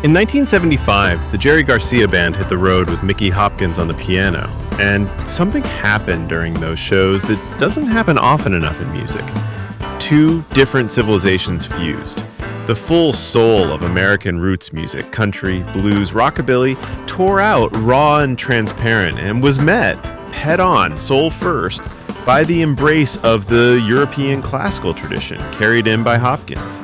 In 1975, the Jerry Garcia band hit the road with Nicky Hopkins on the piano, and something happened during those shows that doesn't happen often enough in music. Two different civilizations fused. The full soul of American roots music, country, blues, rockabilly, tore out raw and transparent and was met, head-on, soul first, by the embrace of the European classical tradition carried in by Hopkins.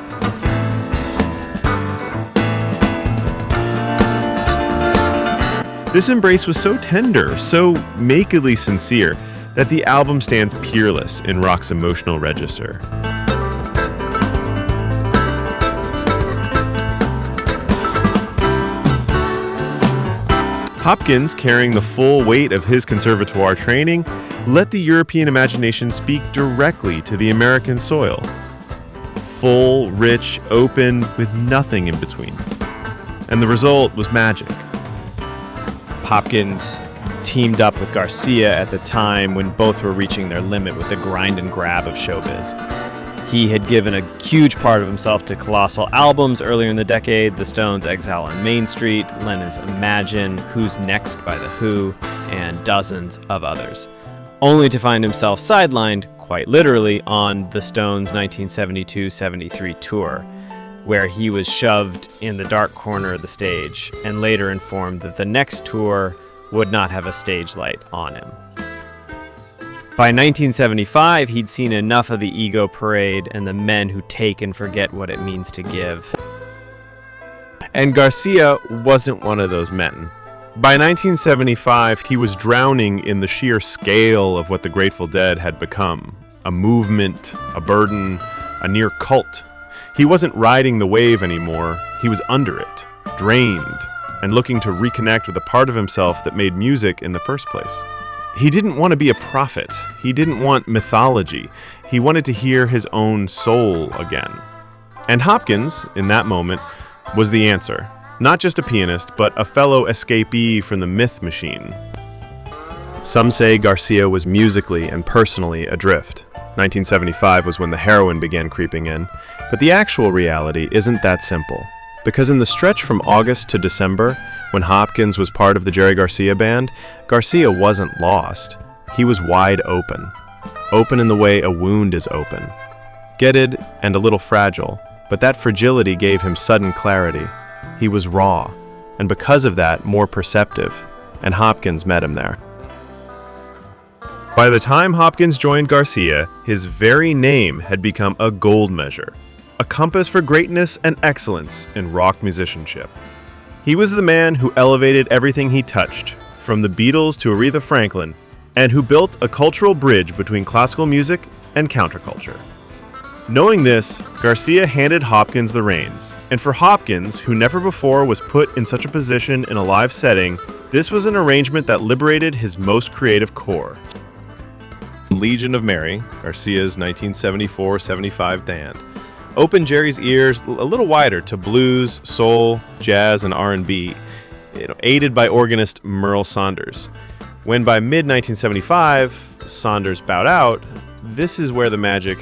This embrace was so tender, so makedly sincere, that the album stands peerless in rock's emotional register. Hopkins, carrying the full weight of his conservatoire training, let the European imagination speak directly to the American soil. Full, rich, open, with nothing in between. And the result was magic. Hopkins teamed up with Garcia at the time when both were reaching their limit with the grind and grab of showbiz. He had given a huge part of himself to colossal albums earlier in the decade, The Stones' Exile on Main Street, Lennon's Imagine, Who's Next by The Who, and dozens of others, only to find himself sidelined, quite literally, on the Stones' 1972-73 tour, where he was shoved in the dark corner of the stage and later informed that the next tour would not have a stage light on him. By 1975, he'd seen enough of the ego parade and the men who take and forget what it means to give. And Garcia wasn't one of those men. By 1975, he was drowning in the sheer scale of what the Grateful Dead had become. A movement, a burden, a near cult. He wasn't riding the wave anymore, he was under it, drained, and looking to reconnect with a part of himself that made music in the first place. He didn't want to be a prophet, he didn't want mythology, he wanted to hear his own soul again. And Hopkins, in that moment, was the answer. Not just a pianist, but a fellow escapee from the myth machine. Some say Garcia was musically and personally adrift. 1975 was when the heroin began creeping in, but the actual reality isn't that simple. Because in the stretch from August to December, when Hopkins was part of the Jerry Garcia band, Garcia wasn't lost. He was wide open. Open in the way a wound is open. Gutted and a little fragile, but that fragility gave him sudden clarity. He was raw, and because of that, more perceptive, and Hopkins met him there. By the time Hopkins joined Garcia, his very name had become a gold measure, a compass for greatness and excellence in rock musicianship. He was the man who elevated everything he touched, from the Beatles to Aretha Franklin, and who built a cultural bridge between classical music and counterculture. Knowing this, Garcia handed Hopkins the reins, and for Hopkins, who never before was put in such a position in a live setting, this was an arrangement that liberated his most creative core. Legion of Mary, Garcia's 1974-75 band, opened Jerry's ears a little wider to blues, soul, jazz, and R&B, aided by organist Merle Saunders. When by mid-1975, Saunders bowed out, this is where the magic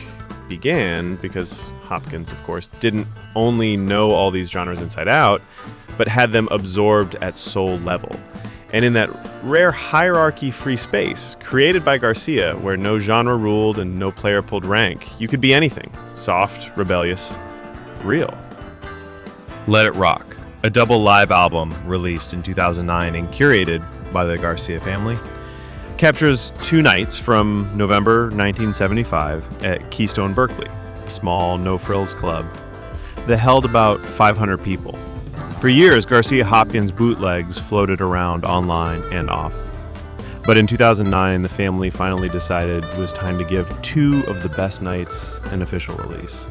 began, because Hopkins, of course, didn't only know all these genres inside out, but had them absorbed at soul level. And in that rare hierarchy-free space created by Garcia, where no genre ruled and no player pulled rank, you could be anything. Soft, rebellious, real. Let It Rock, a double live album released in 2009 and curated by the Garcia family, captures 2 nights from November 1975 at Keystone Berkeley, a small no-frills club that held about 500 people. For years, Garcia Hopkins bootlegs floated around online and off. But in 2009, the family finally decided it was time to give 2 of the best nights an official release.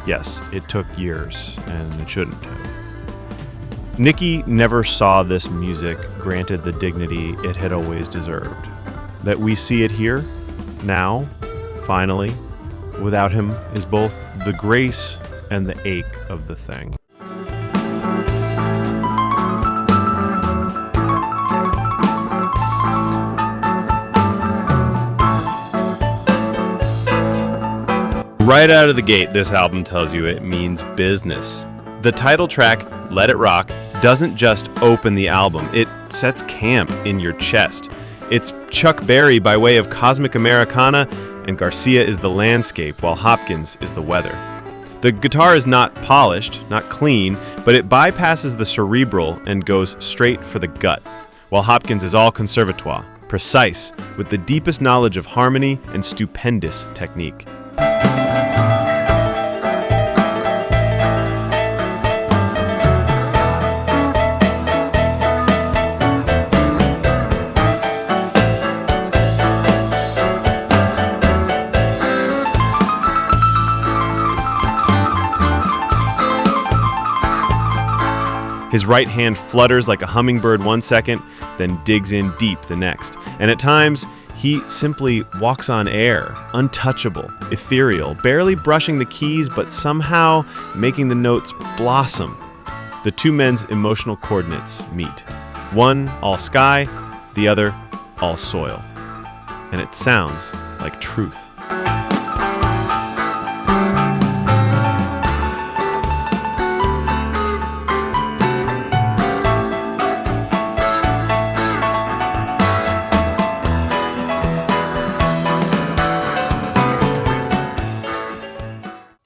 Yes, it took years, and it shouldn't have. Nicky never saw this music granted the dignity it had always deserved. That we see it here, now, finally, without him, is both the grace and the ache of the thing. Right out of the gate, this album tells you it means business. The title track, Let It Rock, doesn't just open the album, it sets camp in your chest. It's Chuck Berry by way of Cosmic Americana, and Garcia is the landscape, while Hopkins is the weather. The guitar is not polished, not clean, but it bypasses the cerebral and goes straight for the gut, while Hopkins is all conservatoire, precise, with the deepest knowledge of harmony and stupendous technique. His right hand flutters like a hummingbird 1 second, then digs in deep the next. And at times, he simply walks on air, untouchable, ethereal, barely brushing the keys, but somehow making the notes blossom. The two men's emotional coordinates meet. One all sky, the other all soil. And it sounds like truth.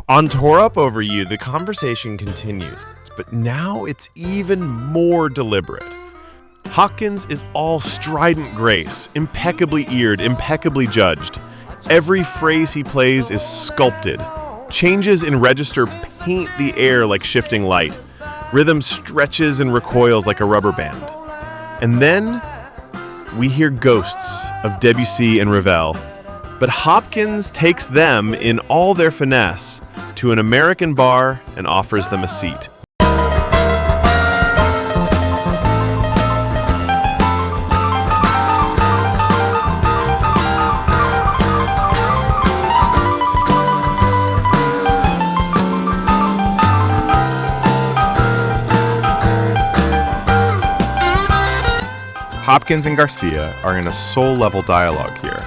On Tore Up Over You, the conversation continues, but now it's even more deliberate. Hopkins is all strident grace, impeccably eared, impeccably judged. Every phrase he plays is sculpted. Changes in register paint the air like shifting light. Rhythm stretches and recoils like a rubber band. And then we hear ghosts of Debussy and Ravel, but Hopkins takes them in all their finesse to an American bar and offers them a seat. Hopkins and Garcia are in a soul-level dialogue here.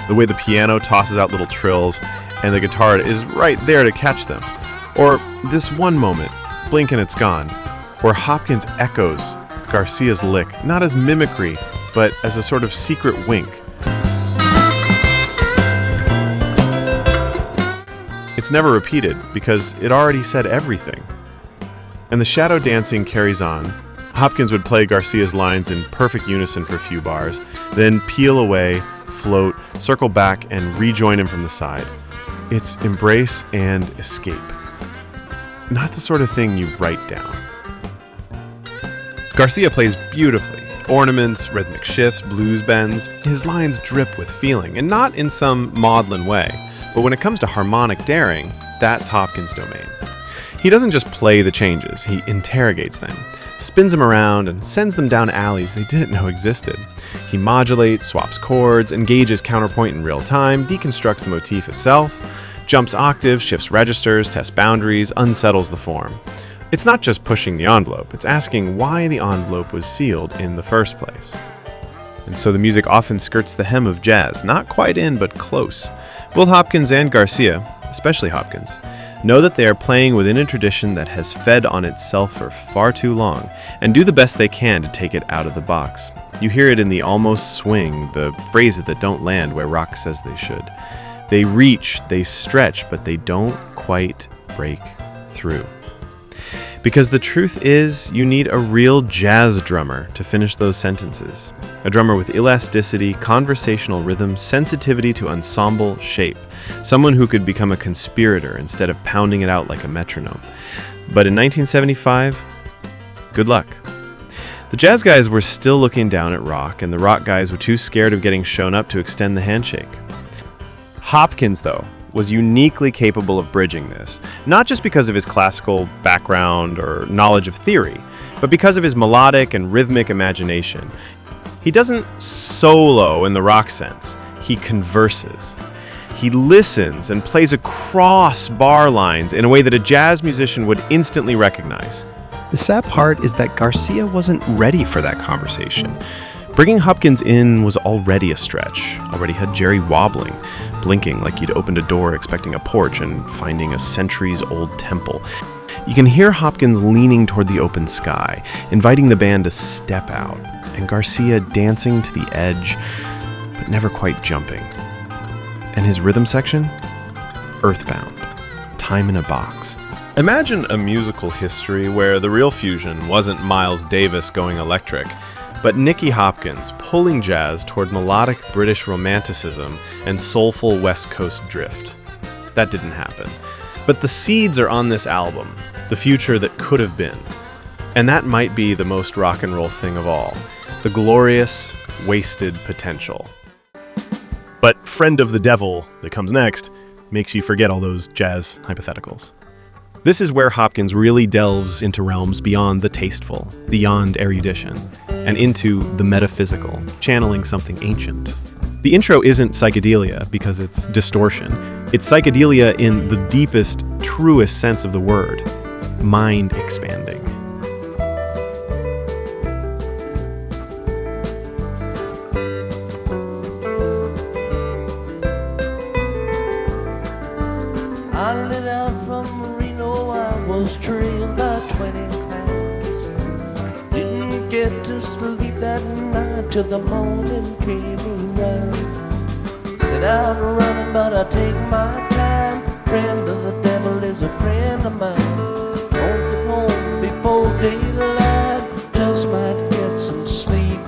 The way the piano tosses out little trills, and the guitar is right there to catch them. Or this one moment, blink and it's gone, where Hopkins echoes Garcia's lick, not as mimicry, but as a sort of secret wink. It's never repeated because it already said everything. And the shadow dancing carries on. Hopkins would play Garcia's lines in perfect unison for a few bars, then peel away, float, circle back, and rejoin him from the side. It's embrace and escape. Not the sort of thing you write down. Garcia plays beautifully. Ornaments, rhythmic shifts, blues bends. His lines drip with feeling, and not in some maudlin way. But when it comes to harmonic daring, that's Hopkins' domain. He doesn't just play the changes, he interrogates them, spins them around, and sends them down alleys they didn't know existed. He modulates, swaps chords, engages counterpoint in real time, deconstructs the motif itself, jumps octaves, shifts registers, tests boundaries, unsettles the form. It's not just pushing the envelope, it's asking why the envelope was sealed in the first place. And so the music often skirts the hem of jazz, not quite in, but close. Both Hopkins and Garcia, especially Hopkins, know that they are playing within a tradition that has fed on itself for far too long, and do the best they can to take it out of the box. You hear it in the almost swing, the phrases that don't land where rock says they should. They reach, they stretch, but they don't quite break through. Because the truth is, you need a real jazz drummer to finish those sentences. A drummer with elasticity, conversational rhythm, sensitivity to ensemble shape. Someone who could become a conspirator instead of pounding it out like a metronome. But in 1975, good luck. The jazz guys were still looking down at rock, and the rock guys were too scared of getting shown up to extend the handshake. Hopkins, though, was uniquely capable of bridging this, not just because of his classical background or knowledge of theory, but because of his melodic and rhythmic imagination. He doesn't solo in the rock sense, he converses. He listens and plays across bar lines in a way that a jazz musician would instantly recognize. The sad part is that Garcia wasn't ready for that conversation. Bringing Hopkins in was already a stretch, already had Jerry wobbling, blinking like you'd opened a door expecting a porch and finding a centuries-old temple. You can hear Hopkins leaning toward the open sky, inviting the band to step out, and Garcia dancing to the edge, but never quite jumping. And his rhythm section? Earthbound. Time in a box. Imagine a musical history where the real fusion wasn't Miles Davis going electric, but Nicky Hopkins pulling jazz toward melodic British romanticism and soulful West Coast drift. That didn't happen. But the seeds are on this album, the future that could have been. And that might be the most rock and roll thing of all, the glorious, wasted potential. But Friend of the Devil, that comes next, makes you forget all those jazz hypotheticals. This is where Hopkins really delves into realms beyond the tasteful, beyond erudition, and into the metaphysical, channeling something ancient. The intro isn't psychedelia because it's distortion. It's psychedelia in the deepest, truest sense of the word, mind expanding. I lit out from Reno, I was trailed by 20 hours. Didn't get to sleep that night till the morning came around. Set out running, but I take my time. Friend of the devil is a friend of mine. Won't get home before daylight, just might get some sleep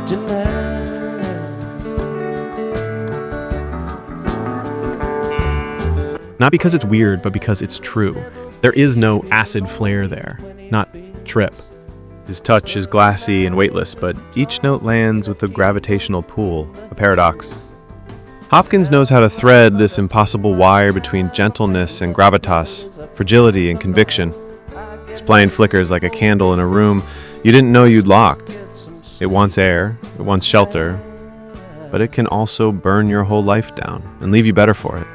tonight. Not because it's weird, but because it's true. There is no acid flare there, not trip. His touch is glassy and weightless, but each note lands with a gravitational pull, a paradox. Hopkins knows how to thread this impossible wire between gentleness and gravitas, fragility and conviction. His playing flickers like a candle in a room you didn't know you'd locked. It wants air, it wants shelter, but it can also burn your whole life down and leave you better for it.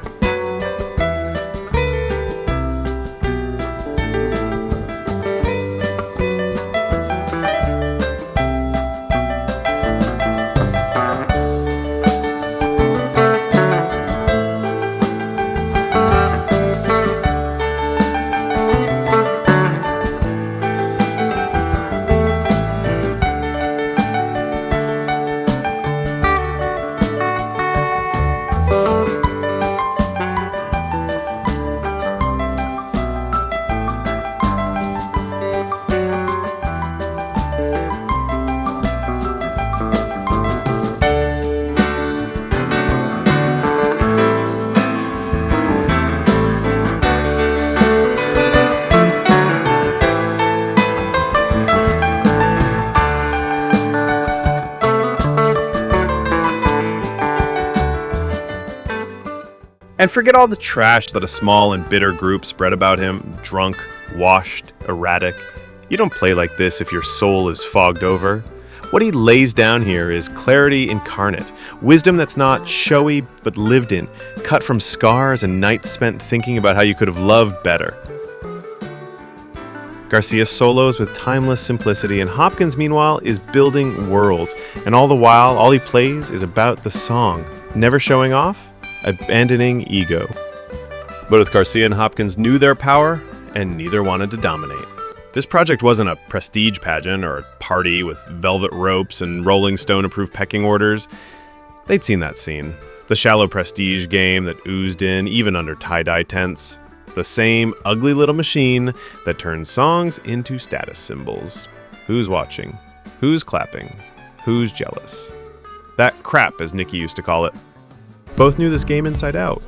And forget all the trash that a small and bitter group spread about him, drunk, washed, erratic. You don't play like this if your soul is fogged over. What he lays down here is clarity incarnate, wisdom that's not showy but lived in, cut from scars and nights spent thinking about how you could have loved better. Garcia solos with timeless simplicity, and Hopkins, meanwhile, is building worlds. And all the while, all he plays is about the song, never showing off, abandoning ego. Both Garcia and Hopkins knew their power, and neither wanted to dominate. This project wasn't a prestige pageant or a party with velvet ropes and Rolling Stone-approved pecking orders. They'd seen that scene. The shallow prestige game that oozed in even under tie-dye tents. The same ugly little machine that turns songs into status symbols. Who's watching? Who's clapping? Who's jealous? That crap, as Nicky used to call it. Both knew this game inside out,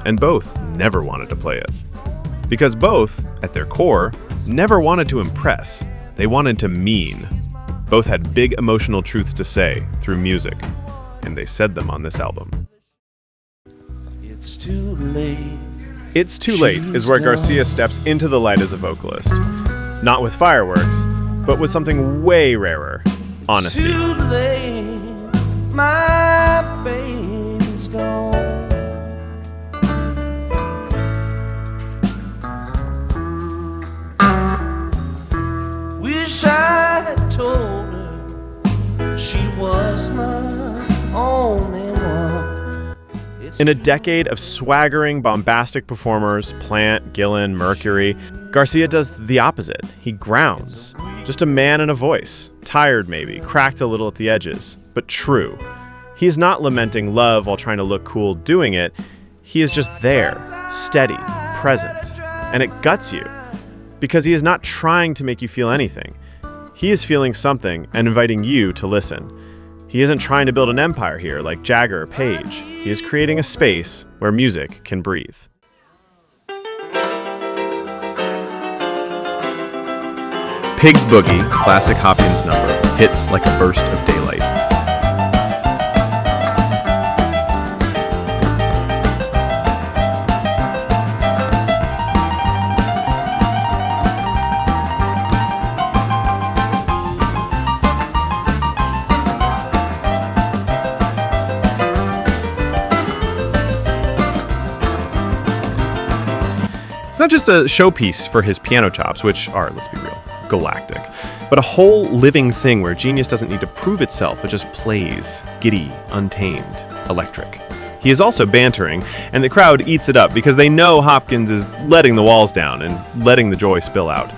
and both never wanted to play it. Because both, at their core, never wanted to impress. They wanted to mean. Both had big emotional truths to say through music, and they said them on this album. It's too late. It's Too Late is where Garcia steps into the light as a vocalist. Not with fireworks, but with something way rarer, honesty. Too late. My baby's gone. Wish I had told her she was my only one. In a decade of swaggering, bombastic performers, Plant, Gillan, Mercury, Garcia does the opposite. He grounds. Just a man and a voice. Tired maybe, cracked a little at the edges, but true. He is not lamenting love while trying to look cool doing it. He is just there, steady, present. And it guts you, because he is not trying to make you feel anything. He is feeling something and inviting you to listen. He isn't trying to build an empire here like Jagger or Page. He is creating a space where music can breathe. Pig's Boogie, classic Hopkins number, hits like a burst of daylight. It's not just a showpiece for his piano chops, which are, let's be real, galactic, but a whole living thing where genius doesn't need to prove itself, it just plays, giddy, untamed, electric. He is also bantering, and the crowd eats it up because they know Hopkins is letting the walls down and letting the joy spill out.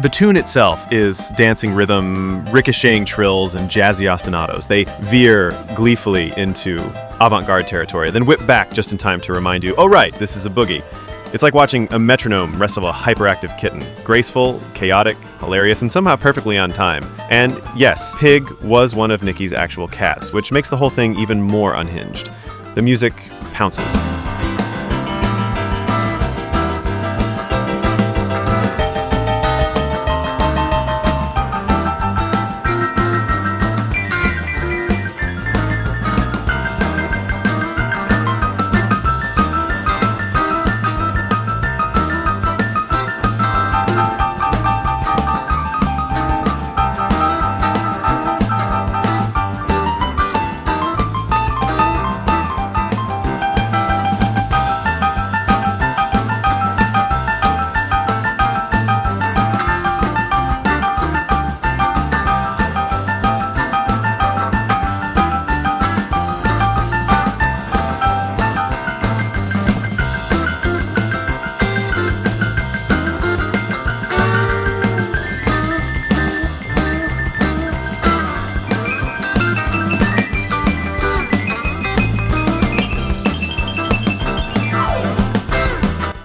The tune itself is dancing rhythm, ricocheting trills, and jazzy ostinatos. They veer gleefully into avant-garde territory, then whip back just in time to remind you, oh right, this is a boogie. It's like watching a metronome wrestle a hyperactive kitten. Graceful, chaotic, hilarious, and somehow perfectly on time. And yes, Pig was one of Nicky's actual cats, which makes the whole thing even more unhinged. The music pounces.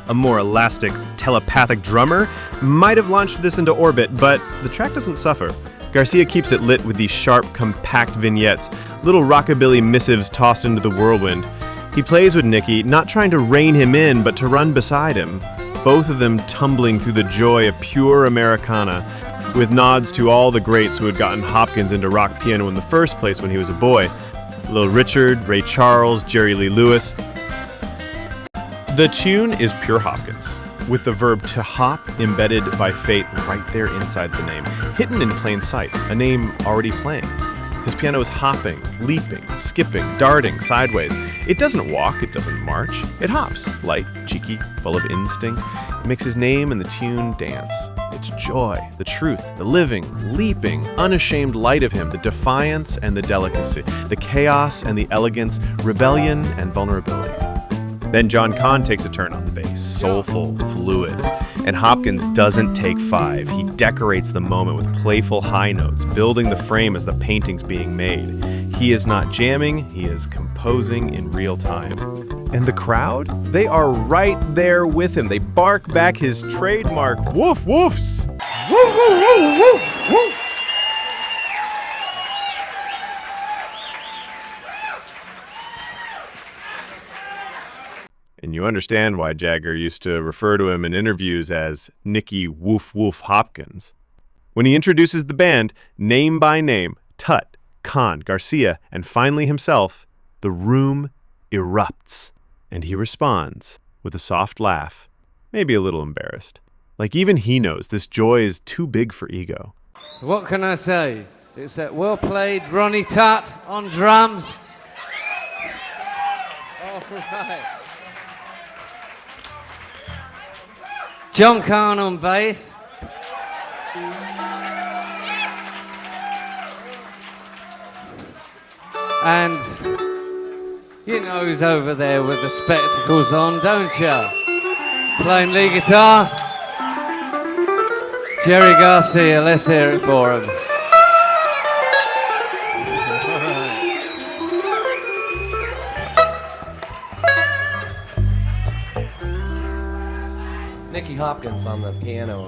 A more elastic, telepathic drummer might have launched this into orbit, but the track doesn't suffer. Garcia keeps it lit with these sharp, compact vignettes, little rockabilly missives tossed into the whirlwind. He plays with Nicky, not trying to rein him in, but to run beside him, both of them tumbling through the joy of pure Americana, with nods to all the greats who had gotten Hopkins into rock piano in the first place when he was a boy. Little Richard, Ray Charles, Jerry Lee Lewis. The tune is pure Hopkins, with the verb to hop embedded by fate right there inside the name, hidden in plain sight, a name already playing. His piano is hopping, leaping, skipping, darting sideways. It doesn't walk, it doesn't march, it hops, light, cheeky, full of instinct. It makes his name and the tune dance. It's joy, the truth, the living, leaping, unashamed light of him, the defiance and the delicacy, the chaos and the elegance, rebellion and vulnerability. Then John Kahn takes a turn on the bass, soulful, fluid. And Hopkins doesn't take five. He decorates the moment with playful high notes, building the frame as the painting's being made. He is not jamming, he is composing in real time. And the crowd? They are right there with him. They bark back his trademark woof woofs. Woof, woof, woof, woof, woof. And you understand why Jagger used to refer to him in interviews as Nicky Woof Woof Hopkins. When he introduces the band, name by name, Tut, Kahn, Garcia, and finally himself, the room erupts. And he responds with a soft laugh, maybe a little embarrassed. Like even he knows this joy is too big for ego. What can I say? It's well played, Ronnie Tutt on drums. All right. John Kahn on bass. And You know who's over there with the spectacles on, don't you? Playing lead guitar. Jerry Garcia, let's hear it for him. Nicky Hopkins on the piano.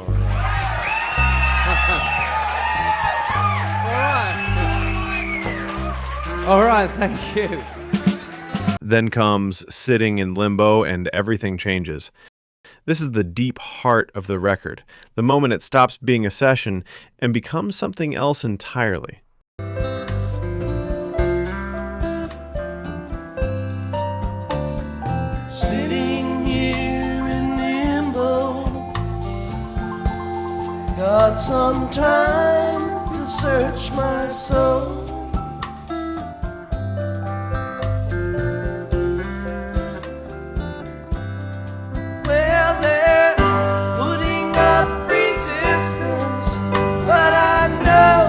All right, thank you. Then comes Sitting in Limbo, and everything changes. This is the deep heart of the record, the moment it stops being a session and becomes something else entirely. Sitting here in limbo, got some time to search my soul. Well, they're putting up resistance, but I know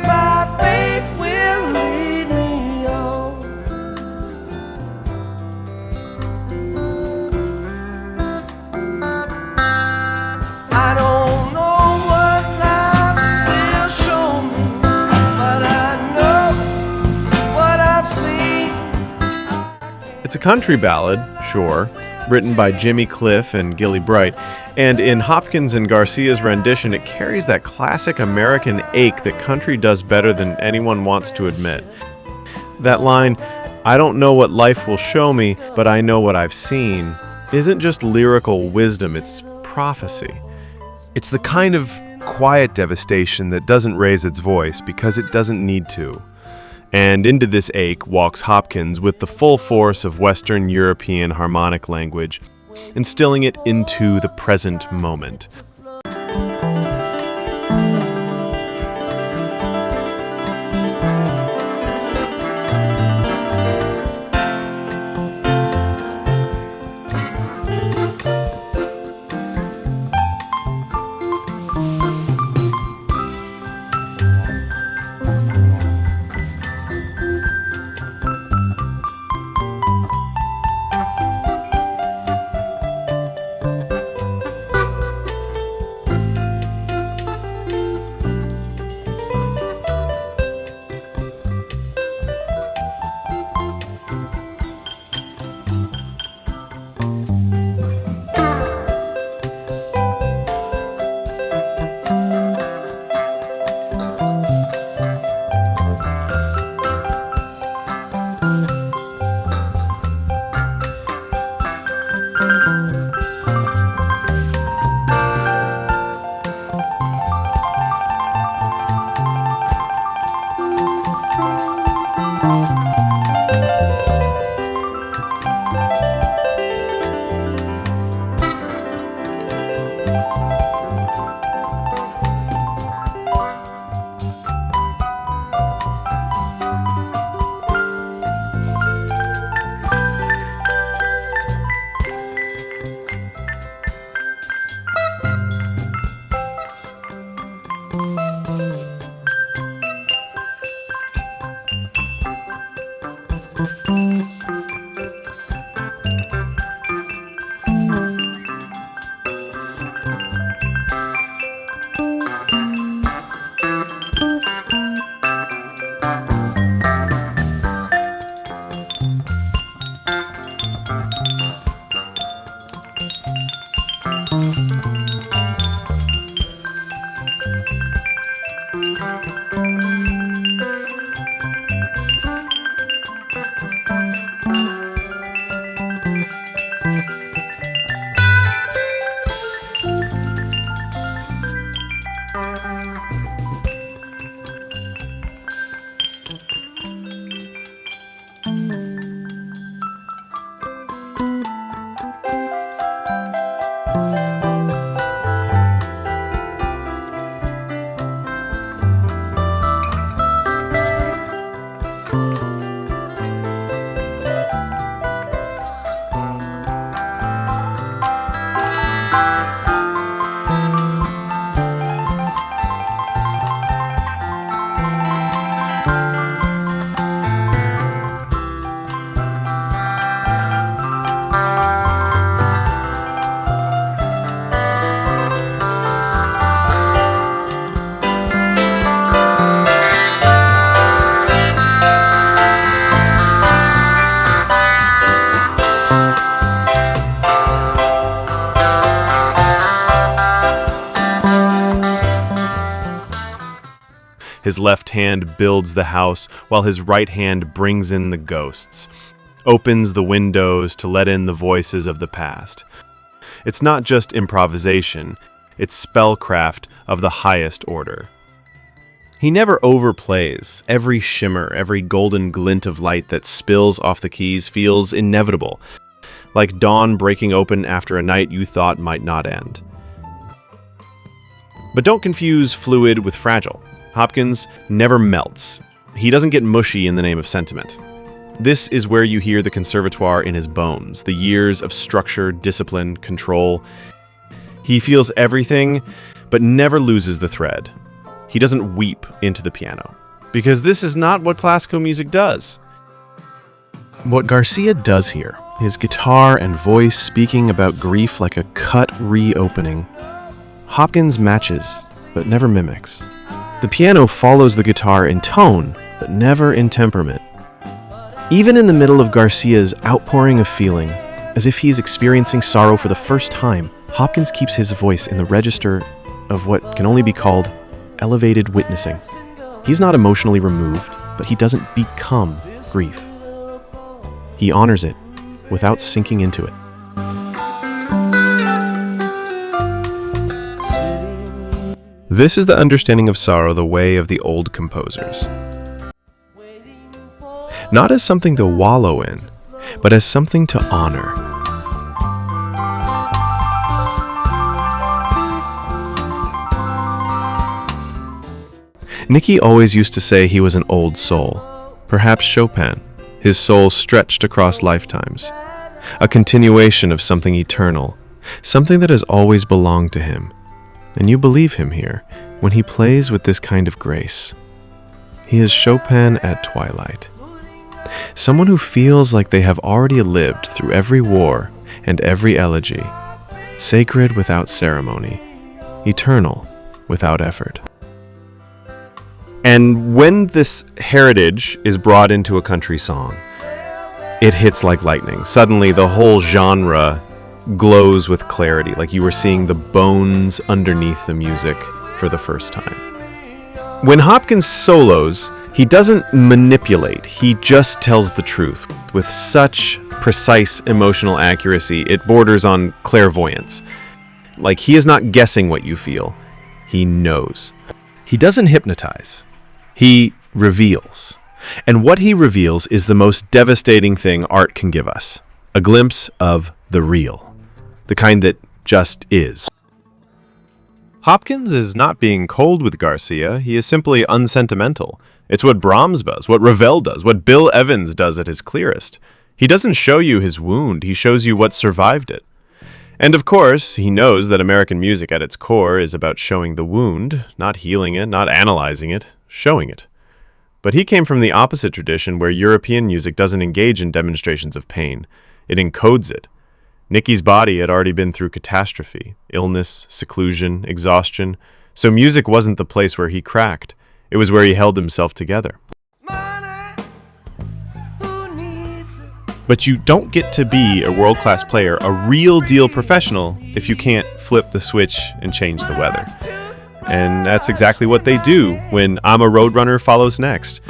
my faith will lead me on. I don't know what life will show me, but I know what I've seen. It's a country ballad, sure, written by Jimmy Cliff and Gilly Bright, and in Hopkins and Garcia's rendition, it carries that classic American ache that country does better than anyone wants to admit. That line, "I don't know what life will show me, but I know what I've seen," isn't just lyrical wisdom, it's prophecy. It's the kind of quiet devastation that doesn't raise its voice because it doesn't need to. And into this ache walks Hopkins with the full force of Western European harmonic language, instilling it into the present moment. His left hand builds the house, while his right hand brings in the ghosts, opens the windows to let in the voices of the past. It's not just improvisation, it's spellcraft of the highest order. He never overplays. Every shimmer, every golden glint of light that spills off the keys feels inevitable, like dawn breaking open after a night you thought might not end. But don't confuse fluid with fragile. Hopkins never melts. He doesn't get mushy in the name of sentiment. This is where you hear the conservatoire in his bones, the years of structure, discipline, control. He feels everything, but never loses the thread. He doesn't weep into the piano, because this is not what classical music does. What Garcia does here, his guitar and voice speaking about grief like a cut reopening, Hopkins matches, but never mimics. The piano follows the guitar in tone, but never in temperament. Even in the middle of Garcia's outpouring of feeling, as if he's experiencing sorrow for the first time, Hopkins keeps his voice in the register of what can only be called elevated witnessing. He's not emotionally removed, but he doesn't become grief. He honors it without sinking into it. This is the understanding of sorrow the way of the old composers. Not as something to wallow in, but as something to honor. Nicky always used to say he was an old soul, perhaps Chopin, his soul stretched across lifetimes, a continuation of something eternal, something that has always belonged to him. And you believe him here when he plays with this kind of grace. He is Chopin at twilight. Someone who feels like they have already lived through every war and every elegy, sacred without ceremony, eternal without effort. And when this heritage is brought into a country song, it hits like lightning. Suddenly the whole genre glows with clarity, like you were seeing the bones underneath the music for the first time. When Hopkins solos, he doesn't manipulate, he just tells the truth with such precise emotional accuracy, it borders on clairvoyance. Like he is not guessing what you feel, he knows. He doesn't hypnotize, he reveals. And what he reveals is the most devastating thing art can give us, a glimpse of the real. The kind that just is. Hopkins is not being cold with Garcia, he is simply unsentimental. It's what Brahms does, what Ravel does, what Bill Evans does at his clearest. He doesn't show you his wound, he shows you what survived it. And of course, he knows that American music at its core is about showing the wound, not healing it, not analyzing it, showing it. But he came from the opposite tradition where European music doesn't engage in demonstrations of pain, it encodes it. Nicky's body had already been through catastrophe, illness, seclusion, exhaustion, so music wasn't the place where he cracked. It was where he held himself together. But you don't get to be a world-class player, a real-deal professional, if you can't flip the switch and change the weather. And that's exactly what they do when I'm a Roadrunner follows next.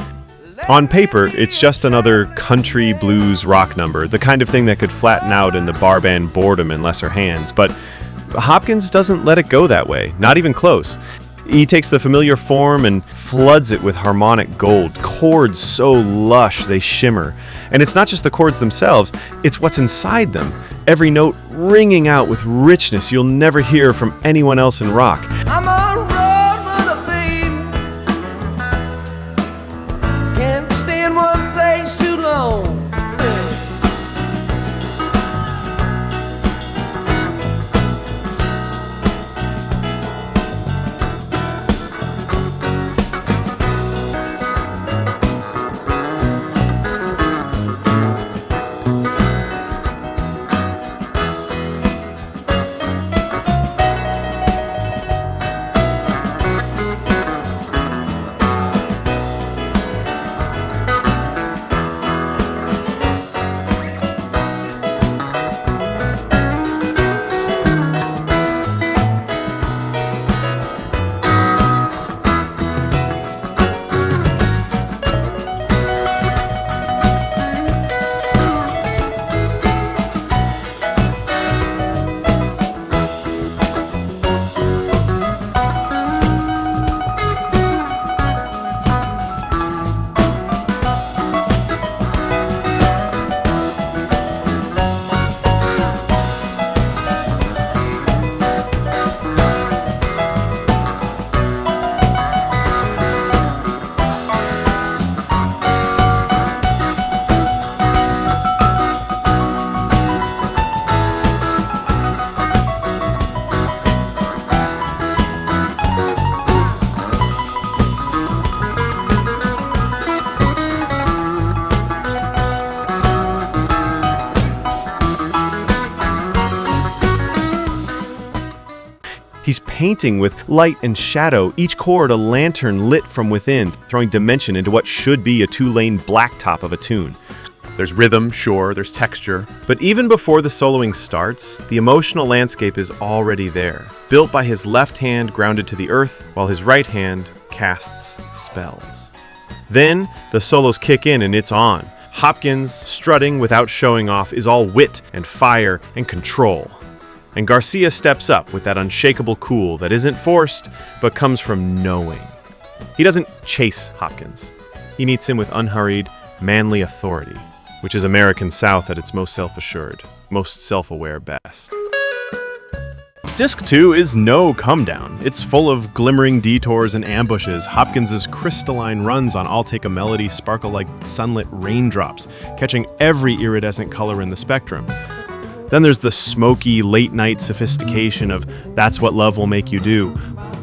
On paper, it's just another country blues rock number, the kind of thing that could flatten out in the bar band boredom in lesser hands, but Hopkins doesn't let it go that way, not even close. He takes the familiar form and floods it with harmonic gold, chords so lush they shimmer. And it's not just the chords themselves, it's what's inside them, every note ringing out with richness you'll never hear from anyone else in rock. I'm a roadrunner, babe. Can't stay in one place too long. He's painting with light and shadow, each chord a lantern lit from within, throwing dimension into what should be a two-lane blacktop of a tune. There's rhythm, sure, there's texture. But even before the soloing starts, the emotional landscape is already there, built by his left hand grounded to the earth, while his right hand casts spells. Then, the solos kick in and it's on. Hopkins, strutting without showing off, is all wit and fire and control. And Garcia steps up with that unshakable cool that isn't forced, but comes from knowing. He doesn't chase Hopkins. He meets him with unhurried, manly authority, which is American South at its most self-assured, most self-aware best. Disc 2 is no come-down. It's full of glimmering detours and ambushes. Hopkins' crystalline runs on I'll Take a Melody sparkle like sunlit raindrops, catching every iridescent color in the spectrum. Then there's the smoky, late-night sophistication of That's What Love Will Make You Do,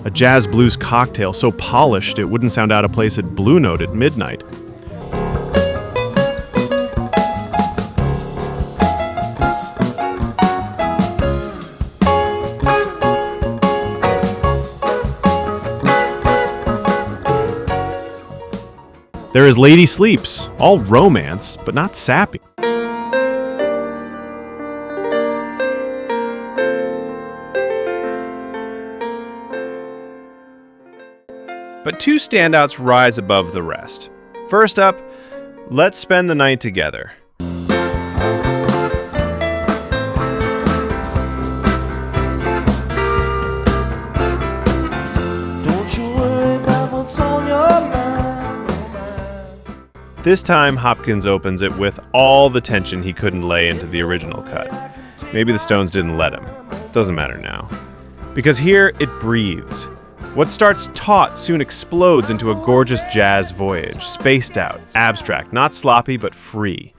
a jazz blues cocktail so polished it wouldn't sound out of place at Blue Note at midnight. There is Lady Sleeps, all romance, but not sappy. But two standouts rise above the rest. First up, Let's Spend the Night Together. Don't you worry about what's on your mind. This time, Hopkins opens it with all the tension he couldn't lay into the original cut. Maybe the Stones didn't let him. Doesn't matter now. Because here, it breathes. What starts taut soon explodes into a gorgeous jazz voyage, spaced out, abstract, not sloppy, but free.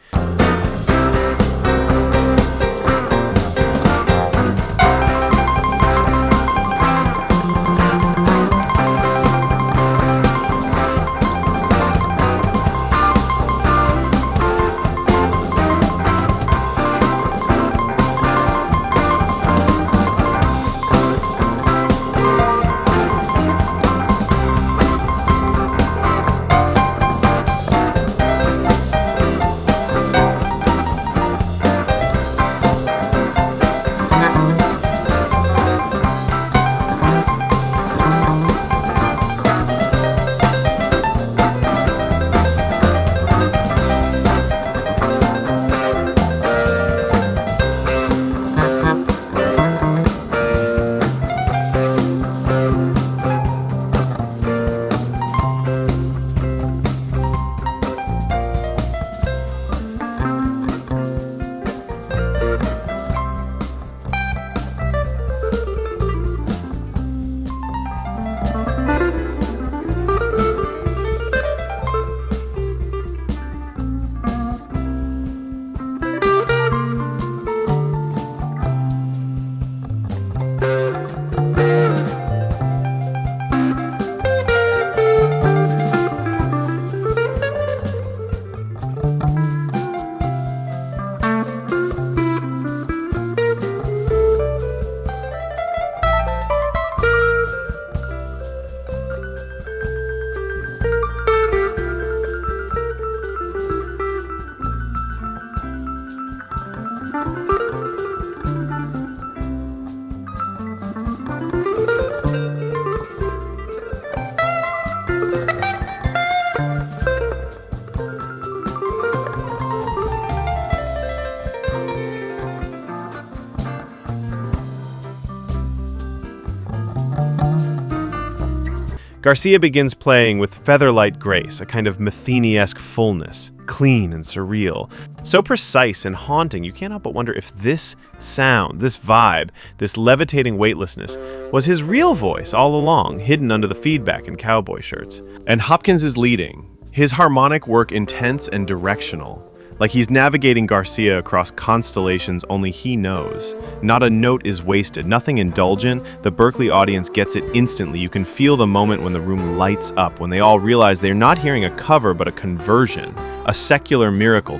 Garcia begins playing with featherlight grace, a kind of Matheny-esque fullness, clean and surreal. So precise and haunting, you can't help but wonder if this sound, this vibe, this levitating weightlessness was his real voice all along, hidden under the feedback and cowboy shirts. And Hopkins is leading. His harmonic work intense and directional. Like he's navigating Garcia across constellations only he knows. Not a note is wasted, nothing indulgent. The Berkeley audience gets it instantly. You can feel the moment when the room lights up, when they all realize they're not hearing a cover but a conversion, a secular miracle.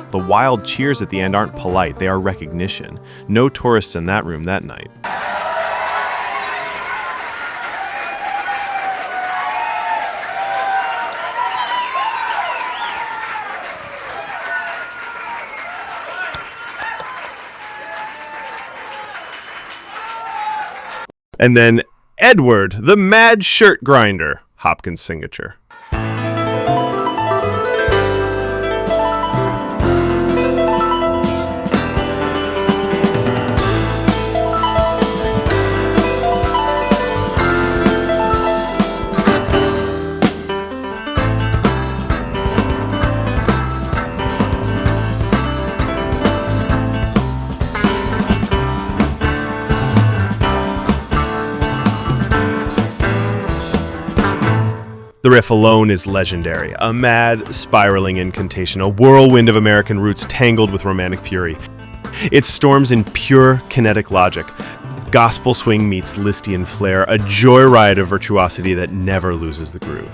The wild cheers at the end aren't polite, they are recognition. No tourists in that room that night. And then Edward, the Mad Shirt Grinder, Hopkins' signature. The riff alone is legendary, a mad, spiraling incantation, a whirlwind of American roots tangled with romantic fury. It storms in pure kinetic logic. Gospel swing meets Lisztian flair, a joyride of virtuosity that never loses the groove.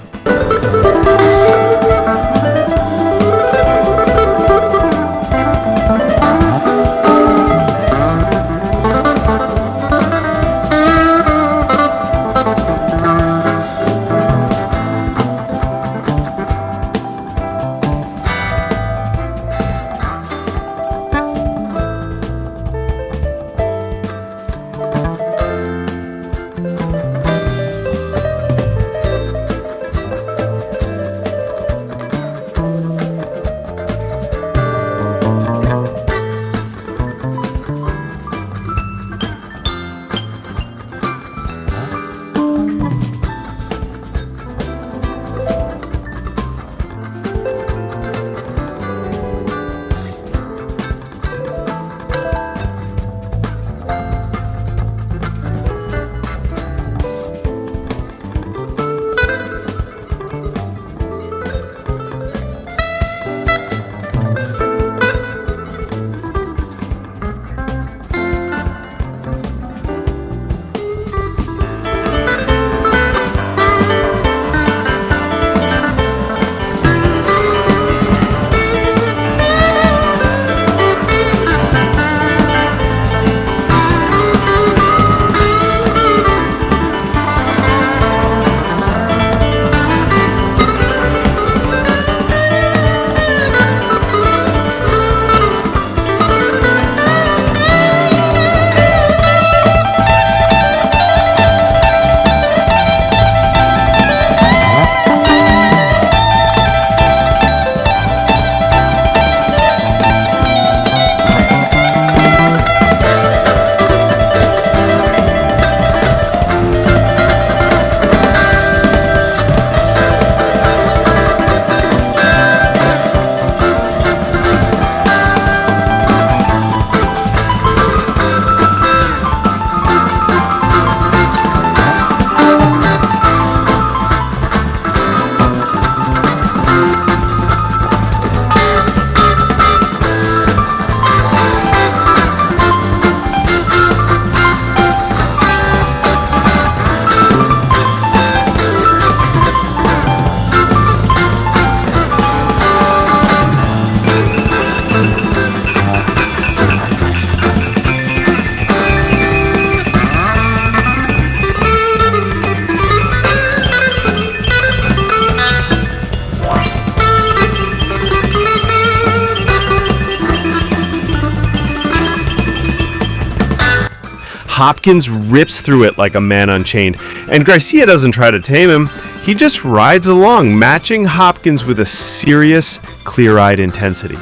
Hopkins rips through it like a man unchained, and Garcia doesn't try to tame him. He just rides along, matching Hopkins with a serious, clear-eyed intensity.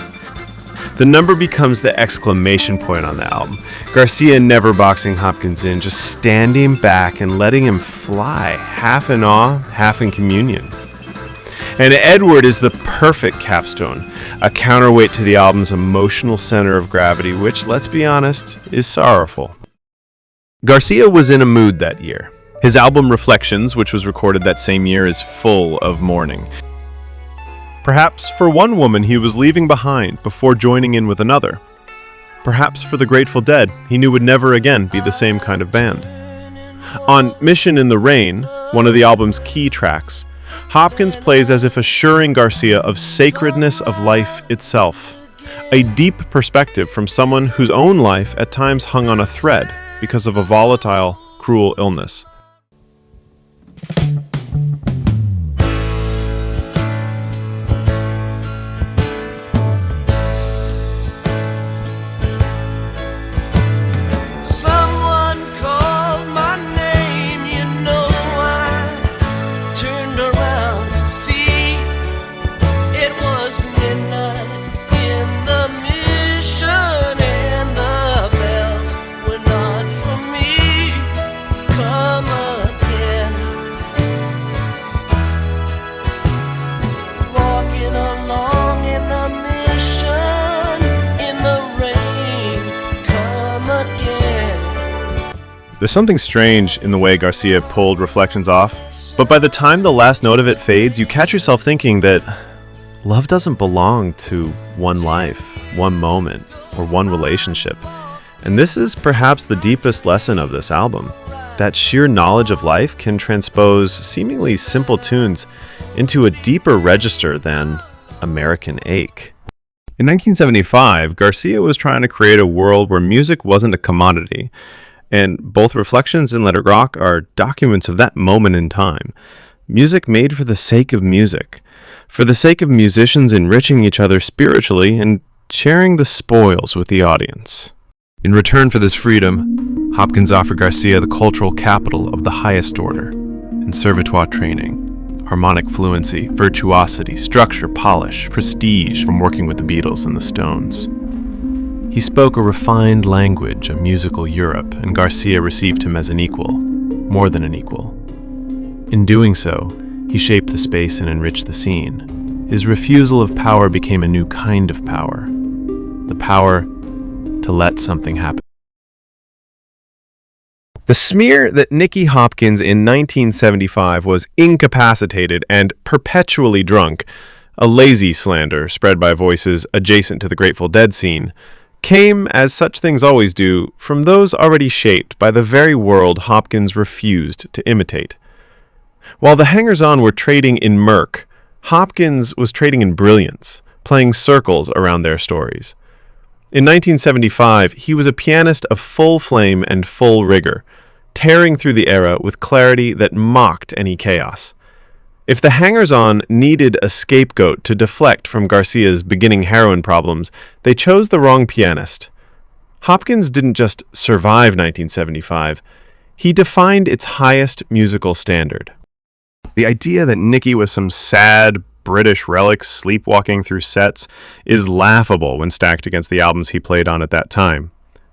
The number becomes the exclamation point on the album. Garcia never boxing Hopkins in, just standing back and letting him fly, half in awe, half in communion. And Edward is the perfect capstone, a counterweight to the album's emotional center of gravity, which, let's be honest, is sorrowful. Garcia was in a mood that year. His album Reflections, which was recorded that same year, is full of mourning. Perhaps for one woman he was leaving behind before joining in with another. Perhaps for the Grateful Dead he knew would never again be the same kind of band. On Mission in the Rain, one of the album's key tracks, Hopkins plays as if assuring Garcia of sacredness of life itself, a deep perspective from someone whose own life at times hung on a thread because of a volatile, cruel illness. Someone called my name. There's something strange in the way Garcia pulled Reflections off, but by the time the last note of it fades, you catch yourself thinking that love doesn't belong to one life, one moment, or one relationship. And this is perhaps the deepest lesson of this album, that sheer knowledge of life can transpose seemingly simple tunes into a deeper register than American ache. In 1975, Garcia was trying to create a world where music wasn't a commodity, and both Reflections and Let It Rock are documents of that moment in time. Music made for the sake of music, for the sake of musicians enriching each other spiritually and sharing the spoils with the audience. In return for this freedom, Hopkins offered Garcia the cultural capital of the highest order, conservatoire training, harmonic fluency, virtuosity, structure, polish, prestige from working with the Beatles and the Stones. He spoke a refined language of musical Europe, and Garcia received him as an equal, more than an equal. In doing so, he shaped the space and enriched the scene. His refusal of power became a new kind of power, the power to let something happen. The smear that Nicky Hopkins in 1975 was incapacitated and perpetually drunk, a lazy slander spread by voices adjacent to the Grateful Dead scene, came, as such things always do, from those already shaped by the very world Hopkins refused to imitate. While the hangers-on were trading in murk, Hopkins was trading in brilliance, playing circles around their stories. In 1975, he was a pianist of full flame and full rigor, tearing through the era with clarity that mocked any chaos. If the hangers-on needed a scapegoat to deflect from Garcia's beginning heroin problems, they chose the wrong pianist. Hopkins didn't just survive 1975, he defined its highest musical standard. The idea that Nicky was some sad British relic sleepwalking through sets is laughable when stacked against the albums he played on at that time.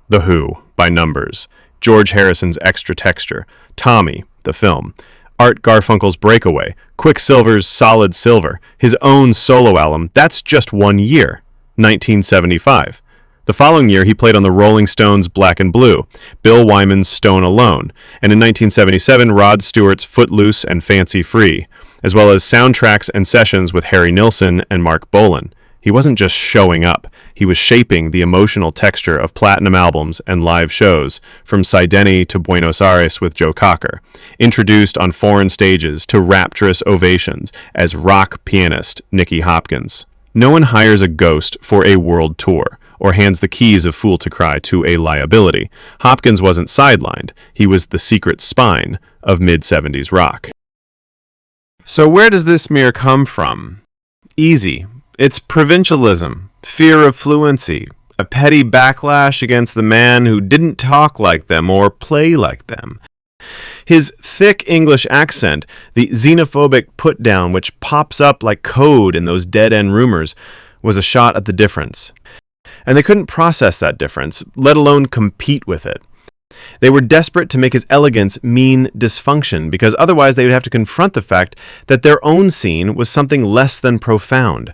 The Who, by Numbers, George Harrison's Extra Texture, Tommy, the film, Art Garfunkel's Breakaway, Quicksilver's Solid Silver, his own solo album, that's just 1 year, 1975. The following year, he played on the Rolling Stones' Black and Blue, Bill Wyman's Stone Alone, and in 1977, Rod Stewart's Footloose and Fancy Free, as well as soundtracks and sessions with Harry Nilsson and Mark Bolan. He wasn't just showing up, he was shaping the emotional texture of platinum albums and live shows, from Sideni to Buenos Aires with Joe Cocker, introduced on foreign stages to rapturous ovations as rock pianist Nicky Hopkins. No one hires a ghost for a world tour, or hands the keys of Fool to Cry to a liability. Hopkins wasn't sidelined, he was the secret spine of mid-70s rock. So where does this smear come from? Easy. It's provincialism, fear of fluency, a petty backlash against the man who didn't talk like them or play like them. His thick English accent, the xenophobic put-down which pops up like code in those dead-end rumors, was a shot at the difference. And they couldn't process that difference, let alone compete with it. They were desperate to make his elegance mean dysfunction, because otherwise they would have to confront the fact that their own scene was something less than profound.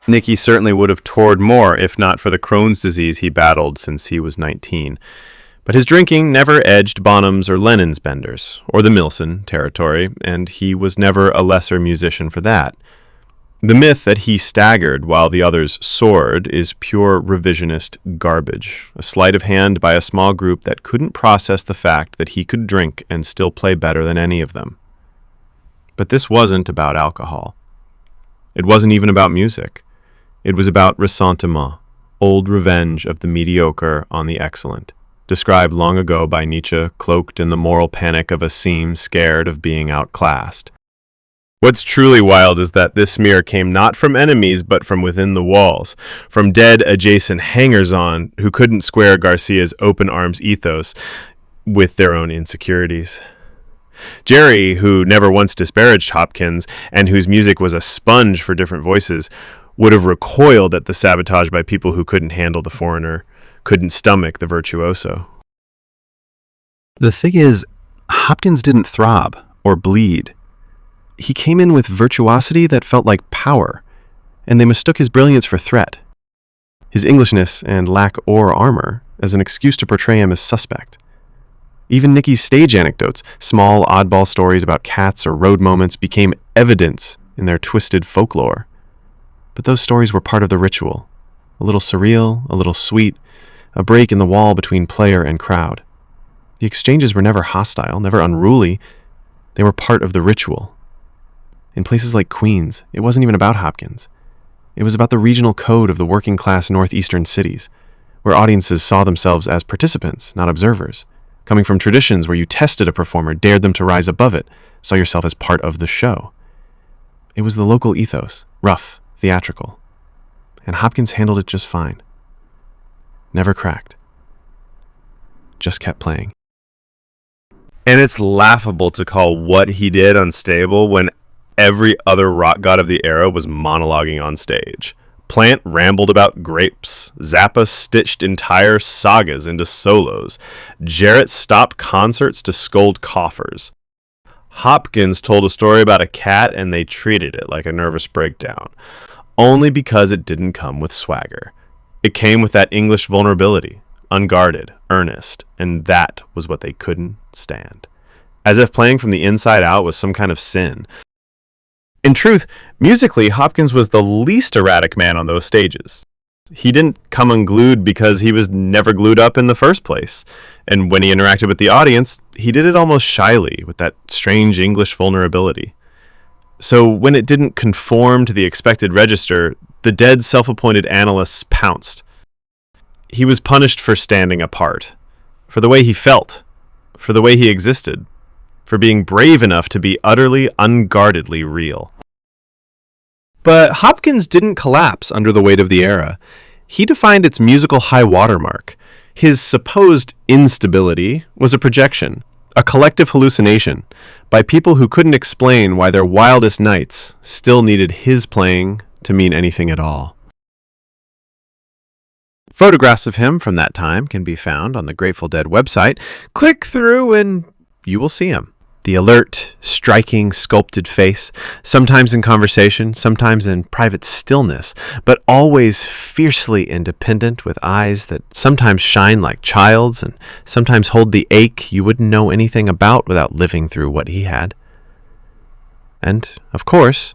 Nicky certainly would have toured more if not for the Crohn's disease he battled since he was 19. But his drinking never edged Bonham's or Lennon's benders, or the Milson territory, and he was never a lesser musician for that. The myth that he staggered while the others soared is pure revisionist garbage, a sleight of hand by a small group that couldn't process the fact that he could drink and still play better than any of them. But this wasn't about alcohol. It wasn't even about music. It was about ressentiment, old revenge of the mediocre on the excellent, described long ago by Nietzsche, cloaked in the moral panic of a seam scared of being outclassed. What's truly wild is that this smear came not from enemies, but from within the walls, from dead adjacent hangers-on who couldn't square Garcia's open arms ethos with their own insecurities. Jerry, who never once disparaged Hopkins, and whose music was a sponge for different voices, would have recoiled at the sabotage by people who couldn't handle the foreigner, couldn't stomach the virtuoso. The thing is, Hopkins didn't throb or bleed. He came in with virtuosity that felt like power, and they mistook his brilliance for threat, his Englishness and lack or armor as an excuse to portray him as suspect. Even Nicky's stage anecdotes, small oddball stories about cats or road moments, became evidence in their twisted folklore. But those stories were part of the ritual. A little surreal, a little sweet, a break in the wall between player and crowd. The exchanges were never hostile, never unruly. They were part of the ritual. In places like Queens, it wasn't even about Hopkins. It was about the regional code of the working-class northeastern cities, where audiences saw themselves as participants, not observers, coming from traditions where you tested a performer, dared them to rise above it, saw yourself as part of the show. It was the local ethos, rough, theatrical. And Hopkins handled it just fine. Never cracked. Just kept playing. And it's laughable to call what he did unstable when every other rock god of the era was monologuing on stage. Plant rambled about grapes. Zappa stitched entire sagas into solos. Jarrett stopped concerts to scold coughers. Hopkins told a story about a cat and they treated it like a nervous breakdown, only because it didn't come with swagger. It came with that English vulnerability, unguarded, earnest, and that was what they couldn't stand. As if playing from the inside out was some kind of sin. In truth, musically, Hopkins was the least erratic man on those stages. He didn't come unglued because he was never glued up in the first place. And when he interacted with the audience, he did it almost shyly, with that strange English vulnerability. So when it didn't conform to the expected register, the dead self-appointed analysts pounced. He was punished for standing apart, for the way he felt, for the way he existed, for being brave enough to be utterly, unguardedly real. But Hopkins didn't collapse under the weight of the era. He defined its musical high watermark. His supposed instability was a projection, a collective hallucination, by people who couldn't explain why their wildest nights still needed his playing to mean anything at all. Photographs of him from that time can be found on the Grateful Dead website. Click through and you will see him. The alert, striking, sculpted face, sometimes in conversation, sometimes in private stillness, but always fiercely independent with eyes that sometimes shine like child's and sometimes hold the ache you wouldn't know anything about without living through what he had. And, of course,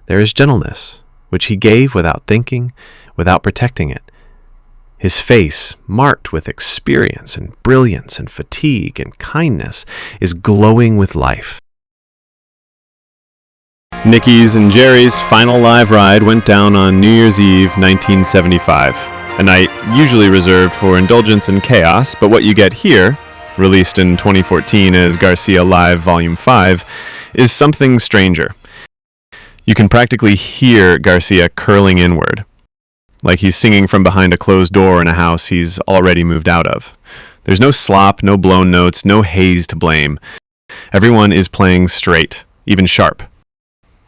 there is gentleness, which he gave without thinking, without protecting it. His face, marked with experience and brilliance and fatigue and kindness, is glowing with life. Nicky's and Jerry's final live ride went down on New Year's Eve, 1975, a night usually reserved for indulgence and chaos, but what you get here, released in 2014 as Garcia Live Volume 5, is something stranger. You can practically hear Garcia curling inward, like he's singing from behind a closed door in a house he's already moved out of. There's no slop, no blown notes, no haze to blame. Everyone is playing straight, even sharp.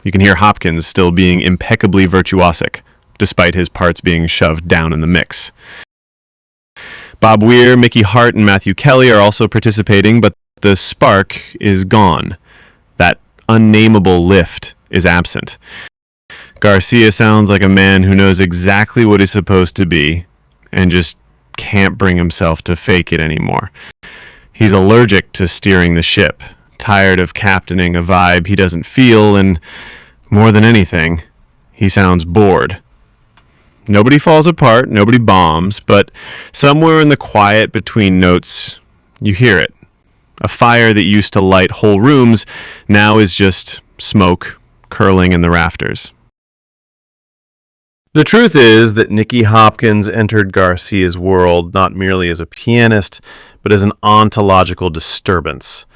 You can hear Hopkins still being impeccably virtuosic, despite his parts being shoved down in the mix. Bob Weir, Mickey Hart, and Matthew Kelly are also participating, but the spark is gone. That unnameable lift is absent. Garcia sounds like a man who knows exactly what he's supposed to be and just can't bring himself to fake it anymore. He's allergic to steering the ship, tired of captaining a vibe he doesn't feel, and more than anything, he sounds bored. Nobody falls apart, nobody bombs, but somewhere in the quiet between notes, you hear it. A fire that used to light whole rooms now is just smoke curling in the rafters. The truth is that Nicky Hopkins entered Garcia's world not merely as a pianist, but as an ontological disturbance.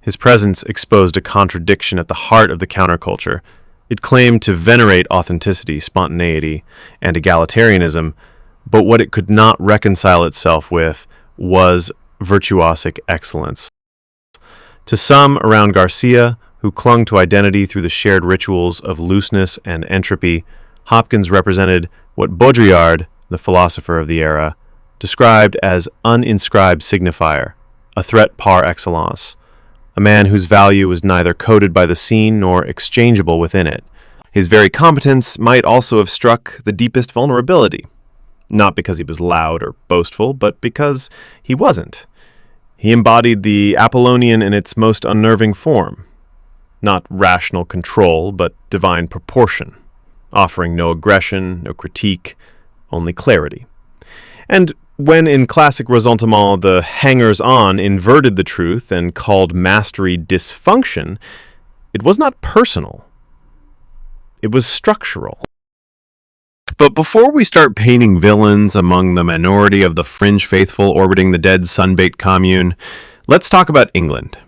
His presence exposed a contradiction at the heart of the counterculture. It claimed to venerate authenticity, spontaneity, and egalitarianism, but what it could not reconcile itself with was virtuosic excellence. To some around Garcia, who clung to identity through the shared rituals of looseness and entropy, Hopkins represented what Baudrillard, the philosopher of the era, described as uninscribed signifier, a threat par excellence, a man whose value was neither coded by the scene nor exchangeable within it. His very competence might also have struck the deepest vulnerability, not because he was loud or boastful, but because he wasn't. He embodied the Apollonian in its most unnerving form. Not rational control, but divine proportion, offering no aggression, no critique, only clarity. And when in classic ressentiment the hangers-on inverted the truth and called mastery dysfunction, it was not personal. It was structural. But before we start painting villains among the minority of the fringe faithful orbiting the dead sunbaked commune, let's talk about England.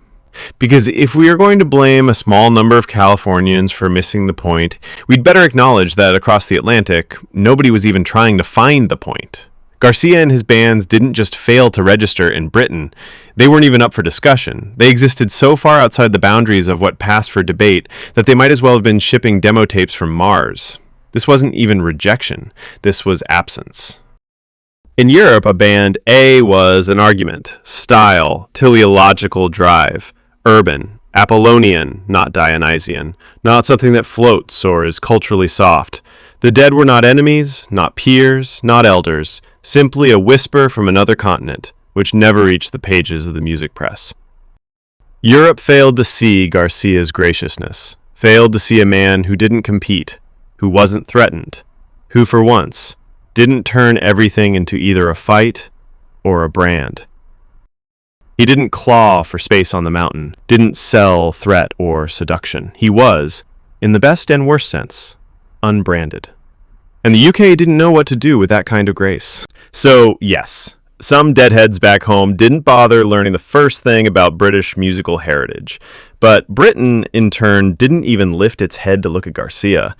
Because if we are going to blame a small number of Californians for missing the point, we'd better acknowledge that across the Atlantic, nobody was even trying to find the point. Garcia and his bands didn't just fail to register in Britain, they weren't even up for discussion. They existed so far outside the boundaries of what passed for debate that they might as well have been shipping demo tapes from Mars. This wasn't even rejection, this was absence. In Europe, a band A was an argument, style, teleological drive, urban, Apollonian, not Dionysian, not something that floats or is culturally soft. The dead were not enemies, not peers, not elders, simply a whisper from another continent, which never reached the pages of the music press. Europe failed to see Garcia's graciousness, failed to see a man who didn't compete, who wasn't threatened, who for once didn't turn everything into either a fight or a brand. He didn't claw for space on the mountain, didn't sell threat or seduction. He was, in the best and worst sense, unbranded. And the UK didn't know what to do with that kind of grace. So, yes, some deadheads back home didn't bother learning the first thing about British musical heritage. But Britain, in turn, didn't even lift its head to look at Garcia.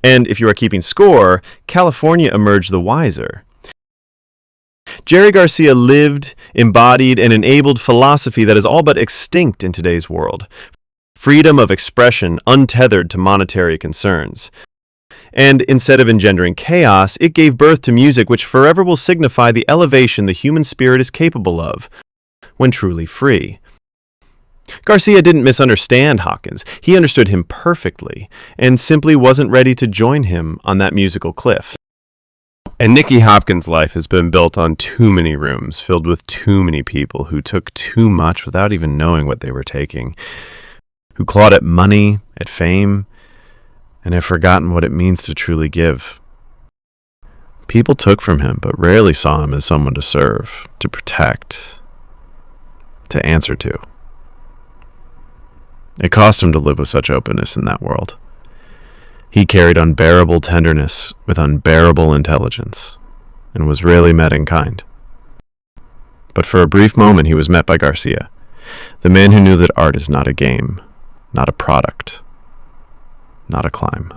And if you are keeping score, California emerged the wiser. Jerry Garcia lived, embodied, and enabled philosophy that is all but extinct in today's world. Freedom of expression untethered to monetary concerns. And instead of engendering chaos, it gave birth to music which forever will signify the elevation the human spirit is capable of, when truly free. Garcia didn't misunderstand Hopkins. He understood him perfectly, and simply wasn't ready to join him on that musical cliff. And Nicky Hopkins' life has been built on too many rooms, filled with too many people who took too much without even knowing what they were taking, who clawed at money, at fame, and have forgotten what it means to truly give. People took from him, but rarely saw him as someone to serve, to protect, to answer to. It cost him to live with such openness in that world. He carried unbearable tenderness with unbearable intelligence, and was rarely met in kind. But for a brief moment he was met by Garcia, the man who knew that art is not a game, not a product, not a climb.